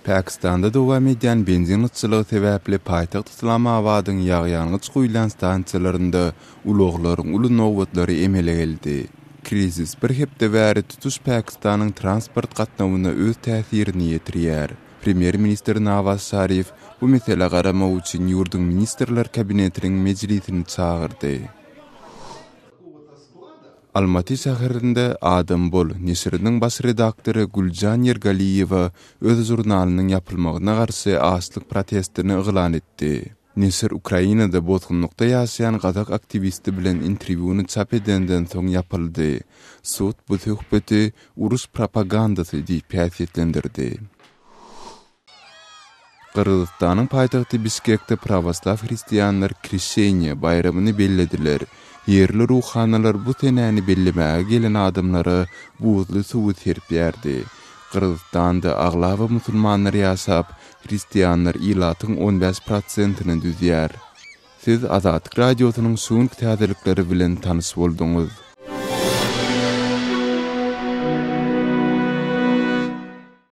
Pakistanda dowam edýän benzin ıççylygy sebäpli paýtaxt Islamabadyň ýagyýanyç goýulan stansiýalarynda ulaglaryň uly nowbatlary emele geldi. Krizis bir hepde bäri tutuş Pakistanyň transport gatnawyna öz täsirini ýetirýär. Premier minister Nawaz Sharif bu mesele garamak üçin ýurdun ministrler kabinetiniň mejlisini çağırdy. Almaty şäherinde Adam Bol nesriniň baş redaktory Guljan Yergaliýewa öz jurnalynyň ýapylmagyna garşy açlyk protestini yglan etdi. Nesr Ukrainada botgunlukda ýaşaýan gazak aktivisti bilen interwýuny çap edenden soň ýapyldy. Sud bu söhbeti urus propagandasy diýip häsiýetlendirdi. Kırgızstanyň paýtagty Bişkekde Pravoslav hristiýanlar Krişeniýa bayramyny bellediler. Yerli ruhanalar bu tenäni bellemäge gelen adamlara buzly suw serp berdi. Kırgızstanda aglawa musulmanlar ýaşap, hristiýanlar ilatyň 15%-ni düzýär. Siz Azatlyk radiosynyň şuň täzelikleri bilen tanış bolduňyz.